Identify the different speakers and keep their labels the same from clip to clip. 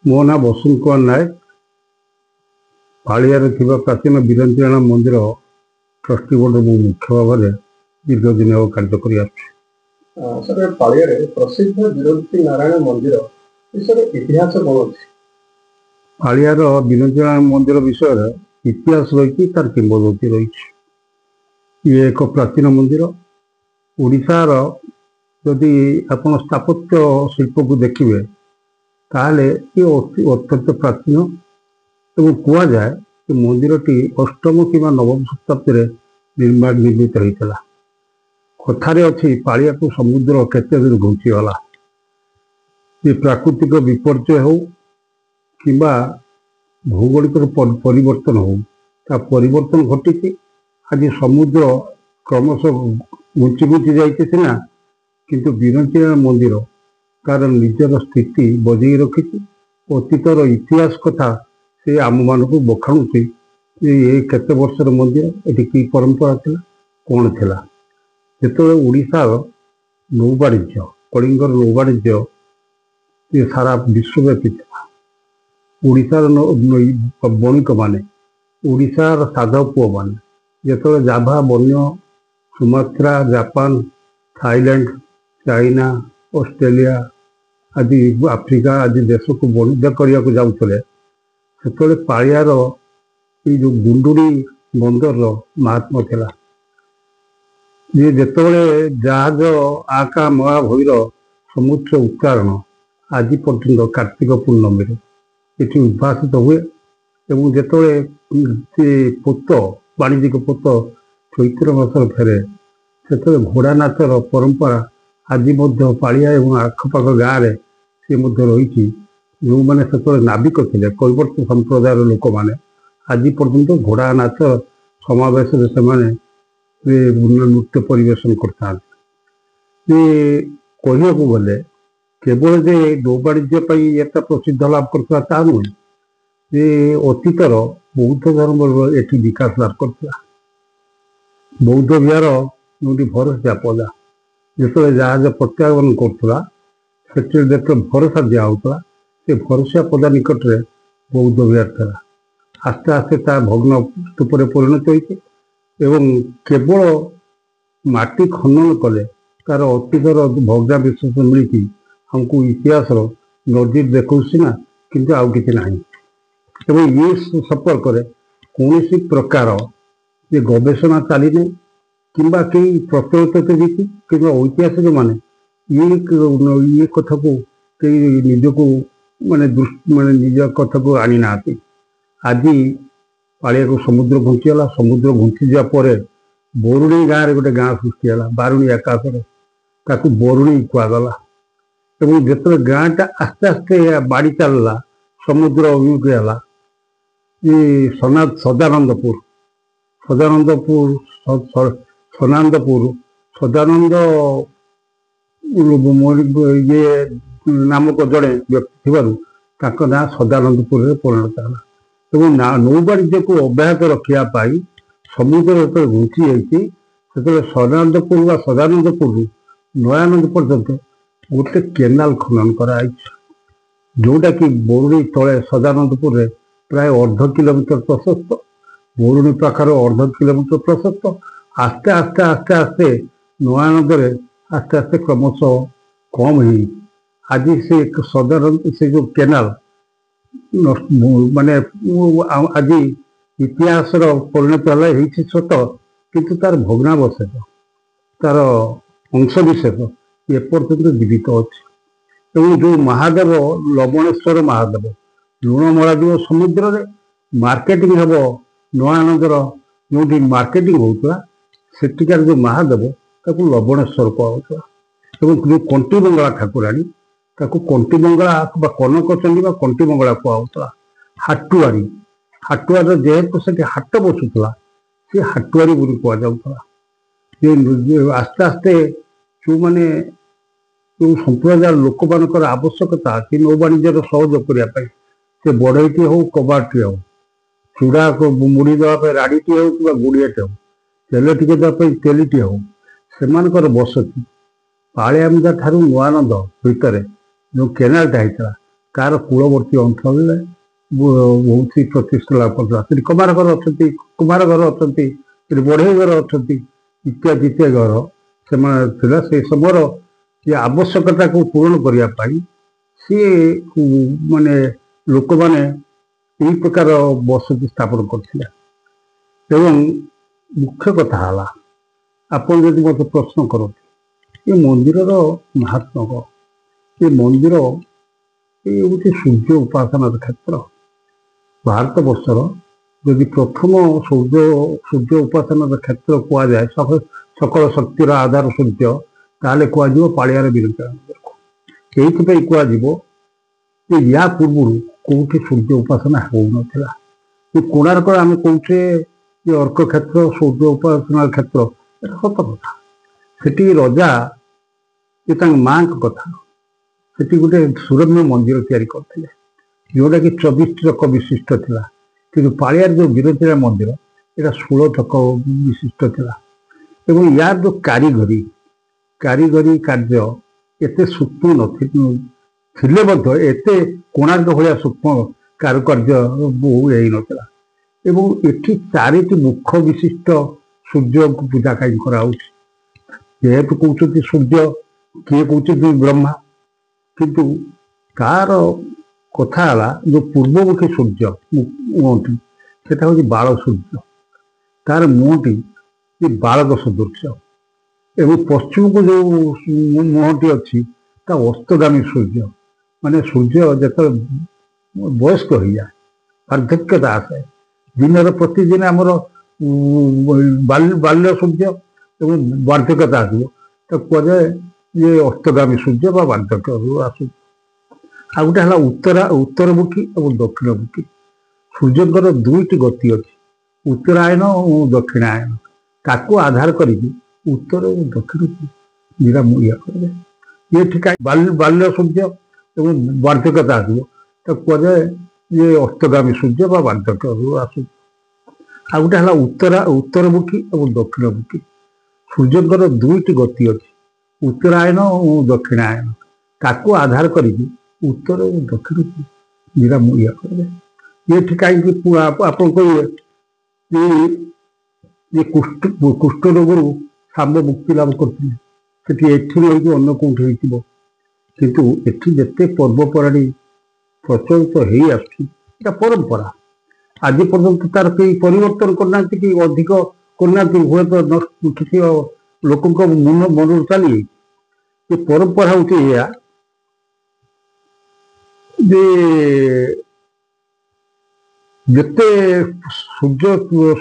Speaker 1: ମୋ ନାଁ ବସନ୍ତ କୁମାର ନାୟକ। ପାଳିଆରେ ଥିବା ପ୍ରାଚୀନ ବୀରଞ୍ଚରାଣ ମନ୍ଦିର ଟ୍ରଷ୍ଟି ବୋର୍ଡର ମୁଁ ମୁଖ୍ୟ ଭାବରେ ଦୀର୍ଘ ଦିନ ହେବ କାର୍ଯ୍ୟ କରି ଆସୁଛି।
Speaker 2: ସାର୍ ପାଳିଆରେ ପ୍ରସିଦ୍ଧ ବିରଞ୍ଚି ନାରାୟଣ ମନ୍ଦିର ବିଷୟରେ ଇତିହାସ କ'ଣ ଅଛି?
Speaker 1: ପାଳିଆର ବୀରଞ୍ଚରାଣ ମନ୍ଦିର ବିଷୟରେ ଇତିହାସ ରହିଛି, ତାର କିମ୍ବଦନ୍ତୀ ରହିଛି। ଇଏ ଏକ ପ୍ରାଚୀନ ମନ୍ଦିର। ଓଡ଼ିଶାର ଯଦି ଆପଣ ସ୍ଥାପତ୍ୟ ଶିଳ୍ପକୁ ଦେଖିବେ ତାହେଲେ ଇଏ ଅତ୍ୟନ୍ତ ପ୍ରାଚୀନ ଏବଂ କୁହାଯାଏ ଯେ ମନ୍ଦିରଟି ଅଷ୍ଟମ କିମ୍ବା ନବମ ଶତାବ୍ଦୀରେ ନିର୍ମିତ ହୋଇଥିଲା। କଥାରେ ଅଛି ପାଳିଆକୁ ସମୁଦ୍ର କେତେ ଦୂର ଘୁଞ୍ଚିଗଲା। ଏ ପ୍ରାକୃତିକ ବିପର୍ଯ୍ୟୟ ହେଉ କିମ୍ବା ଭୌଗୋଳିକ ପରିବର୍ତ୍ତନ ହେଉ, ତା ପରିବର୍ତ୍ତନ ଘଟିଛି। ଆଜି ସମୁଦ୍ର କ୍ରମଶଃ ଘୁଞ୍ଚି ଯାଇଛି ସିନା, କିନ୍ତୁ ବୀରଞ୍ଚରାଣ ମନ୍ଦିର ତାର ନିଜର ସ୍ଥିତି ବଜାଇ ରଖିଛି। ଅତୀତର ଇତିହାସ କଥା ସେ ଆମମାନଙ୍କୁ ବଖାଣୁଛି ଯେ ଏ କେତେ ବର୍ଷର ମନ୍ଦିର, ଏଠି କି ପରମ୍ପରା ଥିଲା, କ'ଣ ଥିଲା। ଯେତେବେଳେ ଓଡ଼ିଶାର ନୌବାଣିଜ୍ୟ, କଳିଙ୍ଗର ନୌବାଣିଜ୍ୟ ସାରା ବିଶ୍ୱବ୍ୟାପୀ ଥିଲା, ଓଡ଼ିଶାର ବଣିକମାନେ, ଓଡ଼ିଶାର ସାଧବ ପୁଅମାନେ ଯେତେବେଳେ ଜାଭା, ବନ୍ୟ, Sumatra, Japan, Thailand, China, Australia ଆଦି ଆଫ୍ରିକା ଆଦି ଦେଶକୁ ବାଣିଜ୍ୟ କରିବାକୁ ଯାଉଥିଲେ, ସେତେବେଳେ ପାଳିଆର ଏଇ ଯେଉଁ ଗୁଣ୍ଡୁରି ବନ୍ଦରର ମାହାତ୍ମ୍ୟ ଥିଲା। ଯେ ଯେତେବେଳେ ଜାହାଜ ଆକା ମହା ଭୈର ସମୁଦ୍ର ଉଚ୍ଚାରଣ ଆଜି ପର୍ଯ୍ୟନ୍ତ କାର୍ତ୍ତିକ ପୂର୍ଣ୍ଣମୀରେ ଏଠି ଉଦ୍ଭାସିତ ହୁଏ ଏବଂ ଯେତେବେଳେ ପୋତ ବାଣିଜ୍ୟିକ ପୋତ ଚୈତ୍ର ମାସରେ ଫେରେ, ସେତେବେଳେ ଘୋଡ଼ା ନାଚର ପରମ୍ପରା ଆଜି ମଧ୍ୟ ପାଳିଆ ଏବଂ ଆଖପାଖ ଗାଁରେ ସେ ମଧ୍ୟ ରହିଛି। ଯେଉଁମାନେ ସେତେବେଳେ ନାବିକ ଥିଲେ, କୈବର୍ତ୍ତ ସମ୍ପ୍ରଦାୟର ଲୋକମାନେ ଆଜି ପର୍ଯ୍ୟନ୍ତ ଘୋଡ଼ା ନାଚ ସମାବେଶରେ ସେମାନେ ନୃତ୍ୟ ପରିବେଷଣ କରିଥାନ୍ତି। ଯେ କହିବାକୁ ଗଲେ କେବଳ ଯେ ନୌବାଣିଜ୍ୟ ପାଇଁ ଏତେ ପ୍ରସିଦ୍ଧ ଲାଭ କରିଥିଲା ତାହା ନୁହେଁ, ଯେ ଅତୀତର ବୌଦ୍ଧ ଧର୍ମର ଏଠି ବିକାଶ ଲାଭ କରିଥିଲା। ବୌଦ୍ଧ ବିହାର ଯେଉଁଠି ଭରସିଆ ପଦା ଯେତେବେଳେ ଜାହାଜ ପ୍ରତ୍ୟାଗମନ କରୁଥିଲା, ସେଥିରେ ଯେତେବେଳେ ଭରସା ଦିଆହେଉଥିଲା, ସେ ଭରସିଆ ପଦା ନିକଟରେ ବୌଦ୍ଧ ବିହାର ଥିଲା। ଆସ୍ତେ ଆସ୍ତେ ତା ଭଗ୍ନ ସ୍ତୂପରେ ପରିଣତ ହୋଇଛି ଏବଂ କେବଳ ମାଟି ଖନନ କଲେ ତାର ଅତୀତର ଭଗ୍ନାବଶେଷ ମିଳିଛି। ଆମକୁ ଇତିହାସର ନଜିର ଦେଖାଉଛି ନା, କିନ୍ତୁ ଆଉ କିଛି ନାହିଁ। ଏବଂ ଏ ସମ୍ପର୍କରେ କୌଣସି ପ୍ରକାର ଯେ ଗବେଷଣା ଚାଲିନି କିମ୍ବା କେହି ପ୍ରଚଳିତ ଦେଇଛି, କିମ୍ବା ଐତିହାସିକ ମାନେ ଇଏ କଥାକୁ କେହି ନିଜକୁ ନିଜ କଥାକୁ ଆଣିନାହାନ୍ତି। ଆଜି ପାଳିଆକୁ ସମୁଦ୍ର ଘୁଞ୍ଚିଗଲା। ସମୁଦ୍ର ଘୁଞ୍ଚିଯିବା ପରେ ବରୁଣେଇ ଗାଁରେ ଗୋଟେ ଗାଁ ସୃଷ୍ଟି ହେଲା, ବାରୁଣୀ ଆକାଶରେ, ତାକୁ ବରୁଣେଇ କୁହାଗଲା। ଏବଂ ଯେତେବେଳେ ଗାଁଟା ଆସ୍ତେ ଆସ୍ତେ ବାଡ଼ି ଚାଲିଲା, ସମୁଦ୍ର ଅଭିମୁଖୀ ହେଲା, ଯେ ସଦାନନ୍ଦପୁର ଇଏ ନାମକ ଜଣେ ବ୍ୟକ୍ତି ଥିବାରୁ ତାଙ୍କ ନାଁ ସଦାନନ୍ଦପୁରରେ ପରିଣତ ହେଲା। ଏବଂ ନୌବାଣିଜ୍ୟକୁ ଅବ୍ୟାହତ ରଖିବା ପାଇଁ ସମୁଦ୍ର ଯେତେବେଳେ ଘୁଞ୍ଚି ଯାଇଛି, ସେତେବେଳେ ସଦାନନ୍ଦପୁରରୁ ନୟାନନ୍ଦ ପର୍ଯ୍ୟନ୍ତ ଗୋଟେ କେନାଲ ଖନନ କରାଯାଇଛି, ଯେଉଁଟାକି ବରୁଣେଇ ତଳେ ସଦାନନ୍ଦପୁରରେ ପ୍ରାୟ 1.5 କିଲୋମିଟର ପ୍ରଶସ୍ତ, ବରୁଣେଇ ପାଖରେ 1.5 କିଲୋମିଟର ପ୍ରଶସ୍ତ। ଆସ୍ତେ ଆସ୍ତେ ଆସ୍ତେ ଆସ୍ତେ ନୟାନନ୍ଦରେ ଆସ୍ତେ ଆସ୍ତେ କ୍ରମଶଃ କମ୍ ହେଇ ଆଜି ସେ ଯେଉଁ କେନାଲ ଆଜି ଇତିହାସର ପରିଣତ ହେଲା ହେଇଛି ସତ, କିନ୍ତୁ ତାର ଭଗ୍ନାବଶେଷ, ତାର ଅଂଶବିଶେଷ ଏପର୍ଯ୍ୟନ୍ତ ଜୀବିତ ଅଛି। ଏବଂ ଯେଉଁ ମହାଦେବ, ଲବଣେଶ୍ୱର ମହାଦେବ ଲୁଣ ମଳାଯିବ ସମୁଦ୍ରରେ, ମାର୍କେଟିଂ ହେବ ନୟାନନ୍ଦର ଯେଉଁଠି ମାର୍କେଟିଂ ହେଉଥିଲା, ସେଠିକାର ଯେଉଁ ମହାଦେବ ତାକୁ ଲବଣେଶ୍ୱର କୁହାଯାଉଥିଲା। ଏବଂ ଯେଉଁ କଣ୍ଟି ମଙ୍ଗଳା ଠାକୁରାଣୀ, ତାକୁ କଣ୍ଟି ମଙ୍ଗଳା ବା କନକଚଣ୍ଡୀ ବା କଣ୍ଟି ମଙ୍ଗଳା କୁହାଯାଉଥିଲା। ହାଟୁଆର ଯେହେତୁ ସେଠି ହାଟ ବସୁଥିଲା, ସେ ହାଟୁଆରୀ ବୋଲି କୁହାଯାଉଥିଲା। ଆସ୍ତେ ଆସ୍ତେ ଯେଉଁ ସମ୍ପ୍ରଦାୟର ଲୋକମାନଙ୍କର ଆବଶ୍ୟକତା ଅଛି ନୌବାଣିଜ୍ୟର ସହଯୋଗ କରିବା ପାଇଁ, ସେ ବଢ଼େଇଟି ହେଉ, କବାଟଟି ହେଉ, ଚୁଡ଼ା ମୁଢ଼ି ଦେବା ପାଇଁ ରାଡ଼ିଟିଏ ହେଉ କିମ୍ବା ଗୁଡ଼ିଆଟେ ହେଉ, ତେଲ ଟିକେ ଦେବା ପାଇଁ ତେଲିଟି ହେଉ, ସେମାନଙ୍କର ବସତି ପାଳିଆମୁଣ୍ଡା ଠାରୁ ନୟାନନ୍ଦ ଭିତରେ ଯେଉଁ କେନାଲଟା ହେଇଥିଲା, କାହାର କୂଳବର୍ତ୍ତୀ ଅଞ୍ଚଳରେ ବହୁତ ପ୍ରତିଷ୍ଠା ଲାଭ କରିଥିଲା। ସେଠି କୁମାର ଘର ଅଛନ୍ତି, ସେଠି ବଢ଼େଇ ଘର ଅଛନ୍ତି, ଇତ୍ୟାଦି ଇତ୍ୟାଦି ଘର ସେମାନେ ଥିଲା। ସେ ସମୟର ଯେ ଆବଶ୍ୟକତାକୁ ପୂରଣ କରିବା ପାଇଁ ସିଏ ମାନେ ଲୋକମାନେ ଏହି ପ୍ରକାର ବସତି ସ୍ଥାପନ କରିଥିଲେ। ଏବଂ ମୁଖ୍ୟ କଥା ହେଲା, ଆପଣ ଯଦି ମୋତେ ପ୍ରଶ୍ନ କରନ୍ତି ଏ ମନ୍ଦିରର ମାହାତ୍ମ୍ୟ କ'ଣ? ଏ ମନ୍ଦିର ହେଉଛି ସୂର୍ଯ୍ୟ ଉପାସନାର କ୍ଷେତ୍ର। ଭାରତ ବର୍ଷର ଯଦି ପ୍ରଥମ ସୂର୍ଯ୍ୟ ଉପାସନାର କ୍ଷେତ୍ର କୁହାଯାଏ, ସକଳ ଶକ୍ତିର ଆଧାର ସୂର୍ଯ୍ୟ, ତାହେଲେ କୁହାଯିବ ପାଳିଆର ବିରଞ୍ଚଣା ମନ୍ଦିରକୁ। ଏଇଥିପାଇଁ କୁହାଯିବ ଯେ ୟା ପୂର୍ବରୁ କୋଉଠି ସୂର୍ଯ୍ୟ ଉପାସନା ହେଉନଥିଲା। ଏ କୋଣାର୍କ ଆମେ କହୁଛେ ଯେ ଅର୍କ କ୍ଷେତ୍ର, ସୂର୍ଯ୍ୟ ଉପାସନାର କ୍ଷେତ୍ର, ଏଟା ସତ କଥା। ସେଠି ରଜା ଯେ ତାଙ୍କ ମାଙ୍କ କଥା, ସେଠି ଗୋଟେ ସୁରମ୍ୟ ମନ୍ଦିର ତିଆରି କରିଥିଲେ, ଯୋଉଟାକି 24 ଚକ ବିଶିଷ୍ଟ ଥିଲା। କିନ୍ତୁ ପାଳିଆର ଯୋଉ ବିରଞ୍ଚଣା ମନ୍ଦିର, ଏଟା 16 ଚକ ବିଶିଷ୍ଟ ଥିଲା। ଏବଂ ୟାର ଯୋଉ କାରିଗରୀ କାର୍ଯ୍ୟ ଏତେ ସୂକ୍ଷ୍ମ ଥିଲେ ମଧ୍ୟ ଏତେ କୋଣାର୍କ ଭଳିଆ ସୂକ୍ଷ୍ମ କାରୁକାର୍ଯ୍ୟ ହେଇନଥିଲା। ଏବଂ ଏଠି 4ଟି ମୁଖ ବିଶିଷ୍ଟ ସୂର୍ଯ୍ୟଙ୍କୁ ପୂଜା କାହିଁ କରାହଉଛି? ଯେହେତୁ କହୁଛନ୍ତି ସୂର୍ଯ୍ୟ, କିଏ କହୁଛନ୍ତି ବ୍ରହ୍ମା, କିନ୍ତୁ ତାର କଥା ହେଲା ଯୋଉ ପୂର୍ବମୁଖୀ ସୂର୍ଯ୍ୟ ମୁହଁଟି, ସେଟା ହଉଛି ବାଳ ସୂର୍ଯ୍ୟ। ତାର ମୁହଁଟି ଯେ ବାଳକ ସଦୃଶ୍ୟ। ଏବଂ ପଶ୍ଚିମକୁ ଯୋଉ ମୁହଁଟି ଅଛି, ତା ଅସ୍ତଗାମୀ ସୂର୍ଯ୍ୟ। ମାନେ ସୂର୍ଯ୍ୟ ଯେତେବେଳେ ବୟସ୍କ ହେଇଯାଏ, ବାର୍ଦ୍ଧକ୍ୟତା ଆସେ, ଦିନର ପ୍ରତିଦିନ ଆମର ବାଲ୍ୟ ସୂର୍ଯ୍ୟ ଏବଂ ବାର୍ଦ୍ଧକ୍ୟତା ଆସିବ, ତାକୁ କୁହାଯାଏ ଯେ ଅସ୍ତଗାମୀ ସୂର୍ଯ୍ୟ ବା ବାର୍ଦ୍ଧକ୍ୟ ଆସୁଛି। ଆଉ ଗୋଟେ ହେଲା ଉତ୍ତରମୁଖୀ ଏବଂ ଦକ୍ଷିଣମୁଖୀ। ସୂର୍ଯ୍ୟଙ୍କର 2ଟି ଗତି ଅଛି, ଉତ୍ତରାୟଣ ଓ ଦକ୍ଷିଣାୟନ। ତାକୁ ଆଧାର କରିକି ଉତ୍ତର ଏବଂ ଦକ୍ଷିଣକୁ ଦିଟା ଇଏ କରାଯାଏ। ଏଠି ବାଲ୍ୟ ସୂର୍ଯ୍ୟ ଏବଂ ବାର୍ଦ୍ଧକ୍ୟତା ଆସିବ, ତାକୁ କୁହାଯାଏ ଯେ ଅସ୍ତଗାମୀ ସୂର୍ଯ୍ୟ ବା ବାର୍ଦ୍ଧକ୍ୟ ଆସୁଛି। ଆଉ ଗୋଟେ ହେଲା ଉତ୍ତରମୁଖୀ ଏବଂ ଦକ୍ଷିଣମୁଖୀ। ସୂର୍ଯ୍ୟଙ୍କର 2ଟି ଗତି ଅଛି, ଉତ୍ତରାୟନ ଓ ଦକ୍ଷିଣାୟନ। ତାକୁ ଆଧାର କରିକି ଉତ୍ତର ଏବଂ ଦକ୍ଷିଣକୁ ଦିଟା ଇଏ କରାଯାଏ। ଏଠି କାହିଁକି ଆପଣ କହିବେ ଯେ କୁଷ୍ଠ ରୋଗରୁ ଶାମ୍ବ ମୁକ୍ତି ଲାଭ କରିଥିଲେ, ସେଠି ଏଠି ରହିକି ଅନ୍ୟ କୋଉଠି ହେଇଥିବ। କିନ୍ତୁ ଏଠି ଯେତେ ପର୍ବପର୍ବାଣୀ ପ୍ରଚଳିତ ହେଇ ଆସୁଛି, ଏଟା ପରମ୍ପରା। ଆଜି ପର୍ଯ୍ୟନ୍ତ ତାର କେହି ପରିବର୍ତ୍ତନ କରିନାହାନ୍ତି କି ଅଧିକ କରିନାହାନ୍ତି। ହୁଏତ କିଛି ଲୋକଙ୍କ ମନରୁ ଚାଲିଯାଇଛି। ଏ ପରମ୍ପରା ହଉଛି ଏଇଆ ଯେ ଯେତେ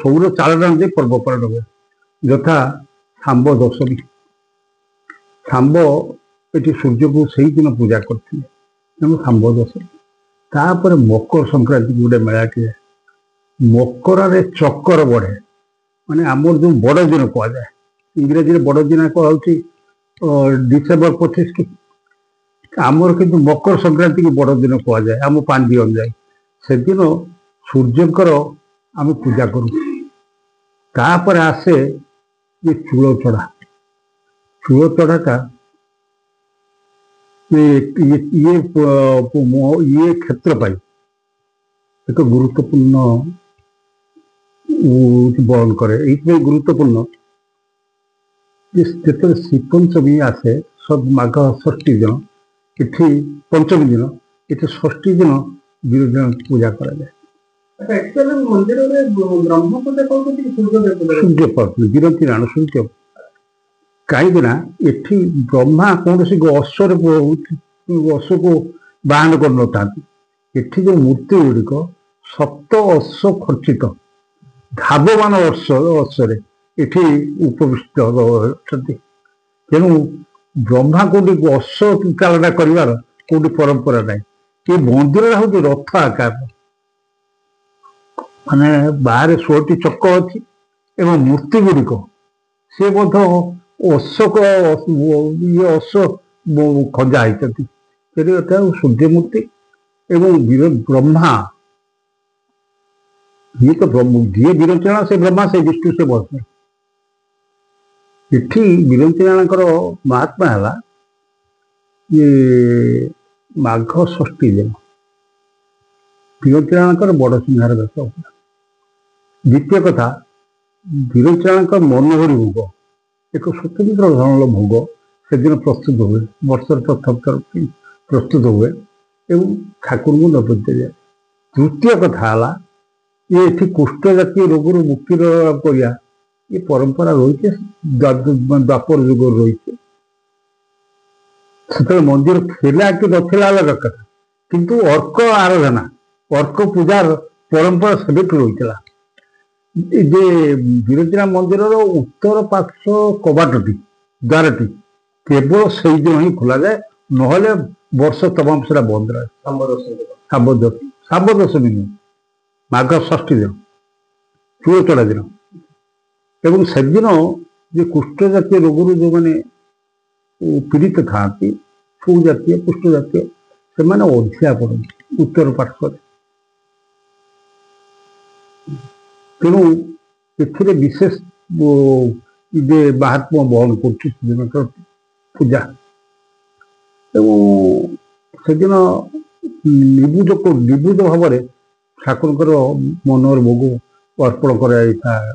Speaker 1: ସୌର ଚାଳନା ଦେଇ ପର୍ବପର୍ବାଣୀ ହୁଏ, ଯଥା ଶାମ୍ବ ଦଶମୀ। ଶାମ୍ବ ଏଠି ସୂର୍ଯ୍ୟକୁ ସେଇଦିନ ପୂଜା କରିଥିଲେ, ତେଣୁ ଶାମ୍ବ ଦଶମୀ। ତାପରେ ମକର ସଂକ୍ରାନ୍ତି ଗୋଟେ ମେଳାଟିଏ, ମକରରେ ଚକର ବଢେ, ମାନେ ଆମର ଯୋଉ ବଡଦିନ କୁହାଯାଏ, ଇଂରେଜୀରେ ବଡଦିନ କୁହାଯାଉଛି ଡିସେମ୍ବର 25 କି। ଆମର କିନ୍ତୁ ମକର ସଂକ୍ରାନ୍ତି କି ବଡଦିନ କୁହାଯାଏ ଆମ ପାଞ୍ଜି ଅନୁଯାୟୀ। ସେଦିନ ସୂର୍ଯ୍ୟଙ୍କର ଆମେ ପୂଜା କରୁ। ତାପରେ ଆସେ ଯେ ଚୂଳ ଚଢା। ଚୂଳ ଚଢାଟା ଇଏ କ୍ଷେତ୍ର ପାଇଁ ଏକ ଗୁରୁତ୍ୱପୂର୍ଣ୍ଣ ବହନ କରେ। ଏଇଥିପାଇଁ ଗୁରୁତ୍ୱପୂର୍ଣ୍ଣ ଯେ ଯେତେବେଳେ ଶ୍ରୀପଞ୍ଚମୀ ଆସେ, ମାଘ ଷଷ୍ଠୀ ଦିନ, ଏଠି ପଞ୍ଚମୀ ଦିନ, ଏଠି ଷଷ୍ଠୀ ଦିନ ବିରଞ୍ଚଣା ପୂଜା କରାଯାଏ।
Speaker 2: ମନ୍ଦିରରେ ବ୍ରହ୍ମ ପୂଜା କରୁଛନ୍ତି,
Speaker 1: ସୂର୍ଯ୍ୟ ପାଉଥିଲେ ବିରଞ୍ଚଣା ସୂର୍ଯ୍ୟ। କାହିଁକି ନା ଏଠି ବ୍ରହ୍ମା କୌଣସି ଅଶ୍ୱକୁ ବାହନ କରିନଥାନ୍ତି। ଏଠି ଯୋଉ ମୂର୍ତ୍ତି ଗୁଡ଼ିକ 7 ଅଶ୍ଵ ଖର୍ଚ୍ଚିତ ଧାବମାନ ଅଶ୍ଵରେ ଏଠି ଉପବିଷ୍ଟ ଅଛନ୍ତି। ତେଣୁ ବ୍ରହ୍ମା କୋଉଠି ଅଶ୍ଵ ଚାଳନା କରିବାର କୋଉଠି ପରମ୍ପରା ନାହିଁ। ଏ ମନ୍ଦିରଟା ହଉଛି ରଥ ଆକାର, ମାନେ ବାହାରେ 16ଟି ଚକ ଅଛି ଏବଂ ମୂର୍ତ୍ତି ଗୁଡ଼ିକ ସେ ମଧ୍ୟ ଅଶ୍ଵ ଖଞ୍ଜା ହେଇଛନ୍ତି। ସେଠି ଏଟା ସୂର୍ଯ୍ୟ ମୂର୍ତ୍ତି ଏବଂ ବ୍ରହ୍ମା, ଇଏ ତ ଯିଏ ବିରଞ୍ଚଣା ସେ ବ୍ରହ୍ମା, ସେ ବିଷ୍ଣୁ, ସେ ବର୍ଷ। ଏଠି ବିରଞ୍ଚଣାଙ୍କର ମହାତ୍ମା ହେଲା ଯେ ମାଘ ଷଷ୍ଠୀ ଦିନ ବିରଞ୍ଚିରାଣଙ୍କର ବଡ଼ ସିଂହାର ବେଶ ହୁଏ। ଦ୍ୱିତୀୟ କଥା, ବିରଞ୍ଚିରାଣଙ୍କ ମନୋହରି ଭୋଗ ଏକ ସ୍ୱତନ୍ତ୍ର ଧରଣର ଭୋଗ ସେଦିନ ପ୍ରସ୍ତୁତ ହୁଏ, ବର୍ଷର ପ୍ରଥମ ଥର ପ୍ରସ୍ତୁତ ହୁଏ ଏବଂ ଠାକୁରଙ୍କୁ ନୈବେଦ୍ୟ ଦିଆଯାଏ। ତୃତୀୟ କଥା ହେଲା, ଏଠି କୁଷ୍ଠ ଜାତୀୟ ରୋଗରୁ ମୁକ୍ତି କରିବା ଏ ପରମ୍ପରା ରହିଛି, ଦ୍ୱାପର ଯୁଗରୁ ରହିଛି। ସେତେବେଳେ ମନ୍ଦିର ଥିଲା କି ନଥିଲା ଅଲଗା କଥା, କିନ୍ତୁ ଅର୍କ ଆରାଧନା, ଅର୍କ ପୂଜାର ପରମ୍ପରା ସେବେଠୁ ରହିଥିଲା। ଯେ ବିରଞ୍ଚିରାମ ମନ୍ଦିରର ଉତ୍ତର ପାର୍ଶ୍ୱ କବାଟଟି, ଦ୍ୱାରଟି କେବଳ ସେଇଦିନ ହିଁ ଖୋଲାଯାଏ, ନହେଲେ ବର୍ଷ ତମାମ ସେଟା ବନ୍ଦ ରହେ। ଶାମ୍ବ ଦଶମୀ ନୁହେଁ, ମାଘ ଷଷ୍ଠୀ ଦିନ, ଚୂଳ ଚଢ଼ା ଦିନ। ଏବଂ ସେଦିନ ଯେ କୁଷ୍ଠ ଜାତୀୟ ରୋଗରୁ ଯେଉଁମାନେ ପୀଡ଼ିତ ଥାଆନ୍ତି, ଛଉ ଜାତୀୟ କୁଷ୍ଠ ଜାତୀୟ, ସେମାନେ ଅଧିଆ ପଡ଼ନ୍ତି ଉତ୍ତର ପାର୍ଶ୍ୱରେ। ତେଣୁ ଏଥିରେ ବିଶେଷ ଯେ ମାହାତ୍ମ୍ୟ ବହନ କରୁଛି ସେଦିନର ପୂଜା। ଏବଂ ସେଦିନ ନିବୁଜ ଭାବରେ ଠାକୁରଙ୍କର ମନୋହର ଭୋଗ ଅର୍ପଣ କରାଯାଇଥାଏ।